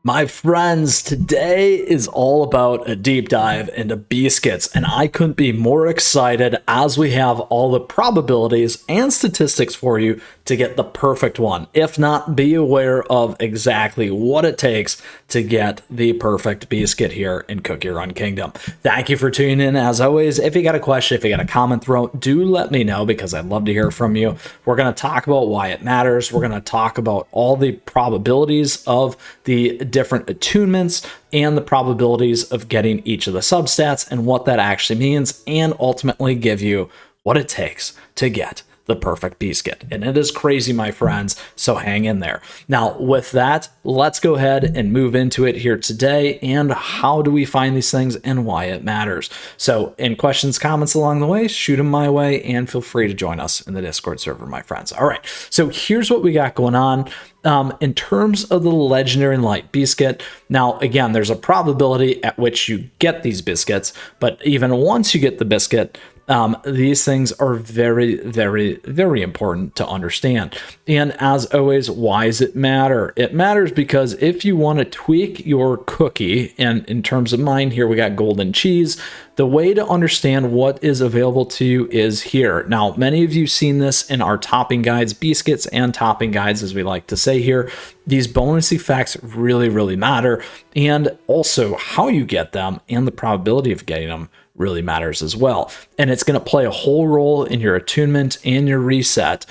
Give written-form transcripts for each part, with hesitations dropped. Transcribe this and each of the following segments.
My friends, today is all about a deep dive into Beascuits, and I couldn't be more excited as we have all the probabilities and statistics for you to get the perfect one. If not, be aware of exactly what it takes to get the perfect Beascuit here in CookieRun Kingdom. Thank you for tuning in. As always, if you got a question, if you got a comment throw, do let me know because I'd love to hear from you. We're going to talk about why it matters. We're going to talk about all the probabilities of the different attunements and the probabilities of getting each of the substats and what that actually means, and ultimately give you what it takes to get the perfect Beascuit. And it is crazy, my friends, so hang in there. Now, with that, let's go ahead and move into it here today, and how do we find these things and why it matters. So in questions, comments along the way, shoot them my way, and feel free to join us in the Discord server, my friends. All right, so here's what we got going on. In terms of the legendary light Beascuit, now again, there's a probability at which you get these biscuits, but even once you get the biscuit, these things are very, very, very important to understand. And as always, why does it matter? It matters because if you want to tweak your cookie, and in terms of mine here, we got golden cheese. The way to understand what is available to you is here. Now, many of you seen this in our topping guides, Beascuits and topping guides, as we like to say here. These bonus effects really, really matter. And also how you get them and the probability of getting them really matters as well. And it's going to play a whole role in your attunement and your reset,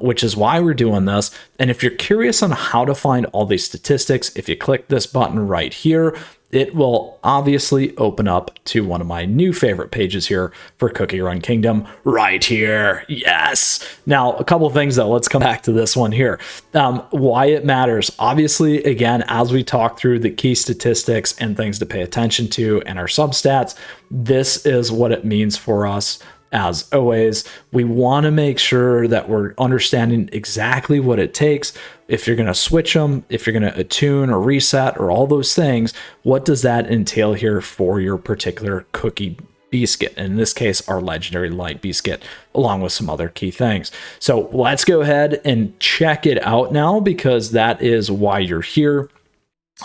which is why we're doing this. And if you're curious on how to find all these statistics, if you click this button right here, it will obviously open up to one of my new favorite pages here for CookieRun Kingdom right here. Yes. Now, a couple of things though. Let's come back to this one here. Why it matters. Obviously, again, as we talk through the key statistics and things to pay attention to and our substats, this is what it means for us. As always, we want to make sure that we're understanding exactly what it takes. If you're going to switch them, if you're going to attune or reset or all those things, what does that entail here for your particular cookie Beascuit? In this case, our legendary light Beascuit, along with some other key things. So let's go ahead and check it out now, because that is why you're here.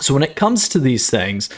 So when it comes to these things,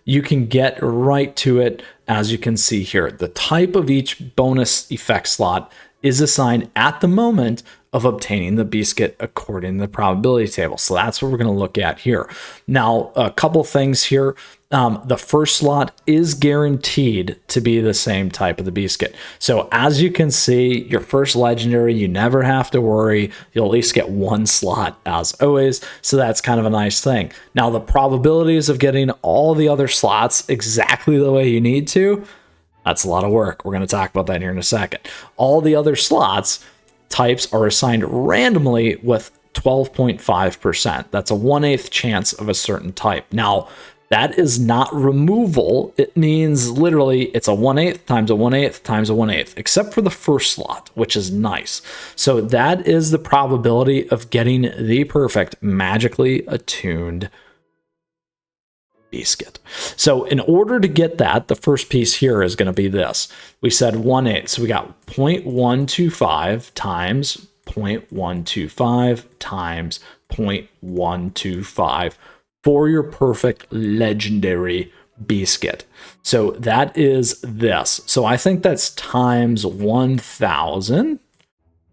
you can get right to it. As you can see here, the type of each bonus effect slot is assigned at the moment of obtaining the Beascuit according to the probability table. So that's what we're going to look at here. Now, a couple things here. The first slot is guaranteed to be the same type of the Beascuit. So as you can see, your first legendary, you never have to worry. You'll at least get one slot as always. So that's kind of a nice thing. Now, the probabilities of getting all the other slots exactly the way you need to, that's a lot of work. We're going to talk about that here in a second. All the other slots types are assigned randomly with 12.5%. That's a 1/8 chance of a certain type. Now, that is not removal. It means literally it's a 1/8 times a 1/8 times a 1/8, except for the first slot, which is nice. So that is the probability of getting the perfect magically attuned Beascuit. So in order to get that, the first piece here is going to be this. We said 1/8. So we got 0.125 times 0.125 times 0.125 for your perfect legendary Beascuit. So that is this. So I think that's times 1,000.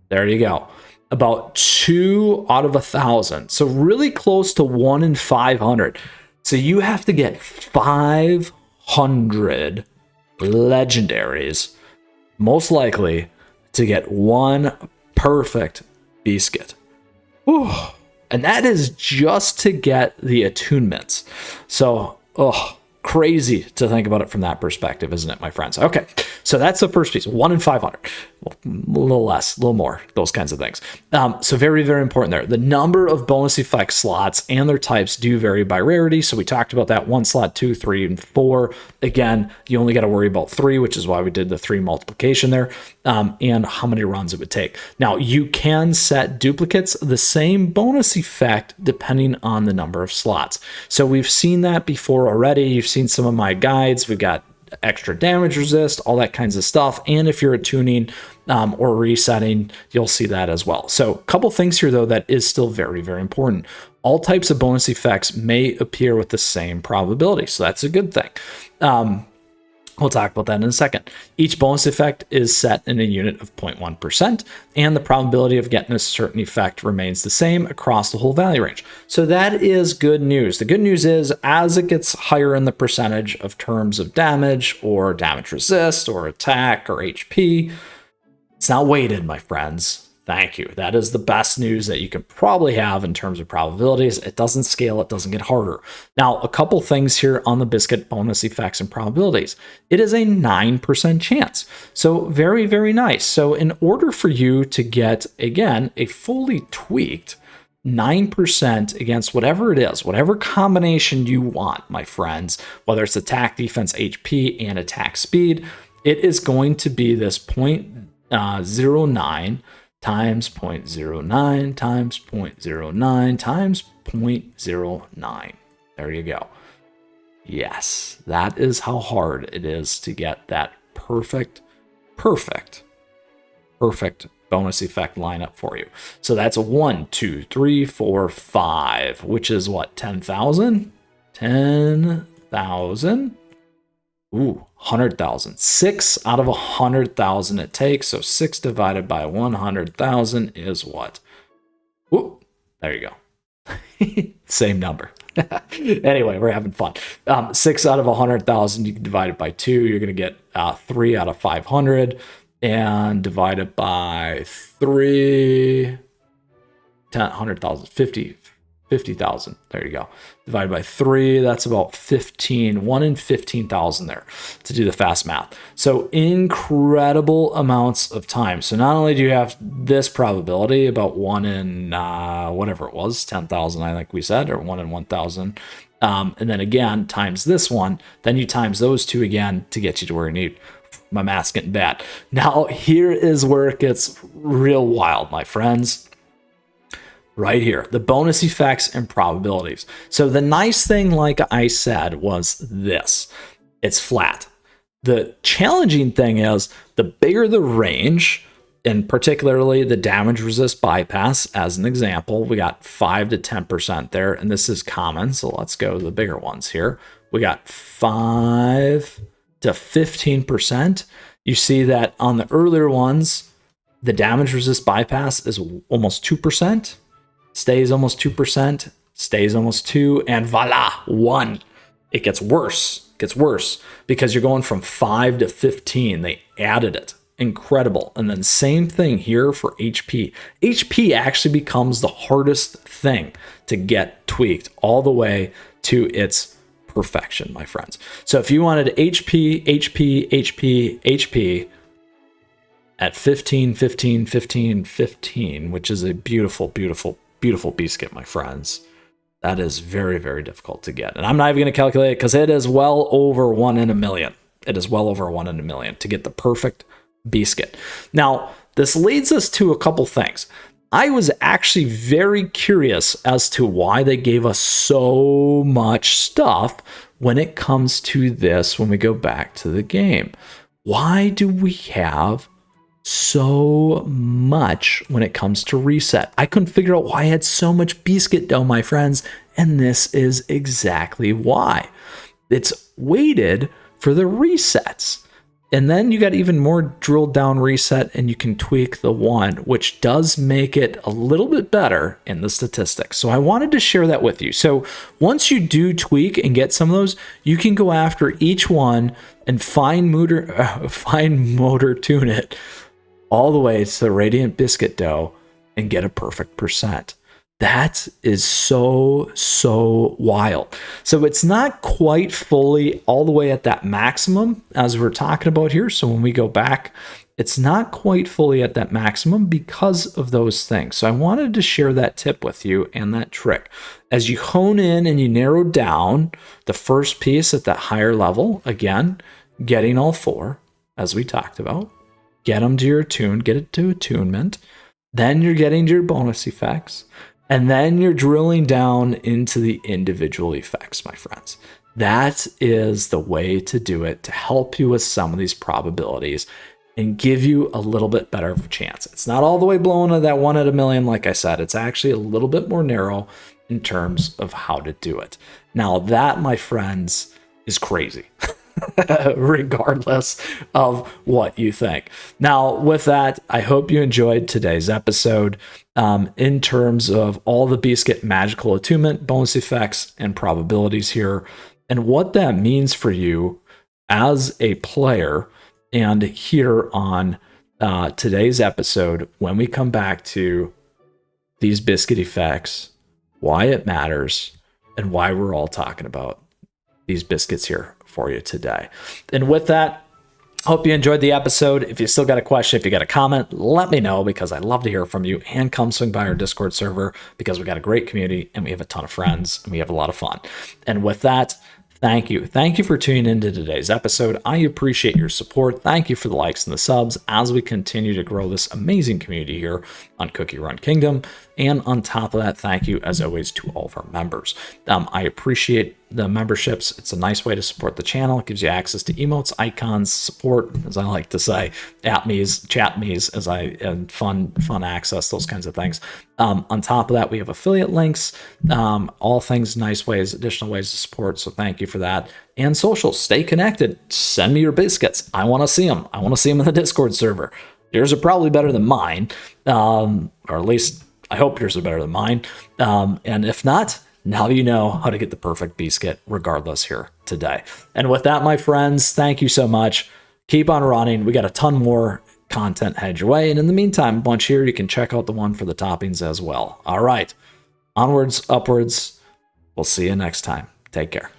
There you go. About 2 out of 1,000. So really close to 1 in 500. So you have to get 500 legendaries, most likely, to get one perfect Beascuit. Whew. And that is just to get the attunements. So, crazy to think about it from that perspective, isn't it, my friends? Okay, so that's the first piece, 1 in 500. Well, a little less, a little more, those kinds of things. So very, very important there. The number of bonus effect slots and their types do vary by rarity. So we talked about that: 1 slot, 2, 3, and 4. Again, you only got to worry about 3, which is why we did the 3 multiplication there, and how many runs it would take. Now, you can set duplicates the same bonus effect depending on the number of slots. So we've seen that before already. You've seen some of my guides. We've got extra damage resist, all that kinds of stuff. And if you're attuning or resetting, you'll see that as well. So a couple things here, though, that is still very, very important. All types of bonus effects may appear with the same probability, so that's a good thing. We'll talk about that in a second. Each bonus effect is set in a unit of 0.1%, and the probability of getting a certain effect remains the same across the whole value range. So that is good news. The good news is, as it gets higher in the percentage of terms of damage, or damage resist, or attack, or HP, it's not weighted, my friends. Thank you. That is the best news that you can probably have in terms of probabilities. It doesn't scale, it doesn't get harder. Now, a couple things here on the Beascuit bonus effects and probabilities. It is a 9% chance. So very, very nice. So in order for you to get, again, a fully tweaked 9% against whatever it is, whatever combination you want, my friends, whether it's attack, defense, HP, and attack speed, it is going to be this 0.09 times 0.09 times 0.09 times 0.09. There you go. Yes, that is how hard it is to get that perfect bonus effect lineup for you. So that's 1, 2, 3, 4, 5, which is what, 10,000? 10,000? Ooh, 100,000. 6 out of 100,000 it takes. So 6 divided by 100,000 is what? Ooh, there you go. Same number. Anyway, we're having fun. 6 out of 100,000, you can divide it by 2. You're going to get 3 out of 500. And divide it by 3, 100,000, 50,000. There you go. Divided by 3, that's about 15, 1 in 15,000 there to do the fast math. So incredible amounts of time. So not only do you have this probability, about 1 in whatever it was, 10,000, I think we said, or 1 in 1,000. And then again, times this one, then you times those two again to get you to where you need. My math's getting bad. Now, here is where it gets real wild, my friends. Right here, the bonus effects and probabilities. So the nice thing, like I said, was this. It's flat. The challenging thing is, the bigger the range, and particularly the damage resist bypass, as an example, we got 5 to 10% there, and this is common, so let's go to the bigger ones here. We got 5 to 15%. You see that on the earlier ones, the damage resist bypass is almost 2%. Stays almost 2%, stays almost 2, and voila, 1. It gets worse, because you're going from 5 to 15. They added it. Incredible. And then same thing here for HP. HP actually becomes the hardest thing to get tweaked all the way to its perfection, my friends. So if you wanted HP, HP, HP, HP, at 15, 15, 15, 15, which is a beautiful, beautiful, beautiful Beascuit, my friends. That is very, very difficult to get. And I'm not even going to calculate it because it is well over 1 in a million. It is well over 1 in a million to get the perfect Beascuit. Now, this leads us to a couple things. I was actually very curious as to why they gave us so much stuff when it comes to this when we go back to the game. Why do we have so much when it comes to reset? I couldn't figure out why I had so much Beascuit dough, my friends, and this is exactly why. It's weighted for the resets. And then you got even more drilled down reset, and you can tweak the 1, which does make it a little bit better in the statistics. So I wanted to share that with you. So once you do tweak and get some of those, you can go after each one and fine motor tune it all the way to the Radiant Beascuit dough and get a perfect percent. That is so wild. So it's not quite fully all the way at that maximum as we're talking about here. So when we go back, it's not quite fully at that maximum because of those things. So I wanted to share that tip with you and that trick. As you hone in and you narrow down the first piece at that higher level, again, getting all 4, as we talked about, get them to your attune, get it to attunement. Then you're getting to your bonus effects. And then you're drilling down into the individual effects, my friends. That is the way to do it to help you with some of these probabilities and give you a little bit better of a chance. It's not all the way blown to that 1 in a million, like I said. It's actually a little bit more narrow in terms of how to do it. Now, that, my friends, is crazy. Regardless of what you think. Now, with that, I hope you enjoyed today's episode in terms of all the Beascuit magical attunement, bonus effects, and probabilities here, and what that means for you as a player. And here on today's episode, when we come back to these Beascuit effects, why it matters, and why we're all talking about these biscuits here for you today. And with that, hope you enjoyed the episode. If you still got a question, if you got a comment, let me know, because I'd love to hear from you. And come swing by our Discord server, because we got a great community and we have a ton of friends and we have a lot of fun. And with that, thank you. Thank you for tuning into today's episode. I appreciate your support. Thank you for the likes and the subs as we continue to grow this amazing community here on CookieRun Kingdom. And on top of that, thank you, as always, to all of our members. I appreciate the memberships. It's a nice way to support the channel. It gives you access to emotes, icons, support, as I like to say, at-me's, chat-me's, and fun access, those kinds of things. On top of that, we have affiliate links, all things, nice ways, additional ways to support. So thank you for that. And social, stay connected. Send me your biscuits. I want to see them. I want to see them in the Discord server. Yours are probably better than mine, or at least I hope yours are better than mine. And if not, now you know how to get the perfect Beascuit regardless here today. And with that, my friends, thank you so much. Keep on running. We got a ton more content headed your way. And in the meantime, a bunch here. You can check out the one for the toppings as well. All right. Onwards, upwards. We'll see you next time. Take care.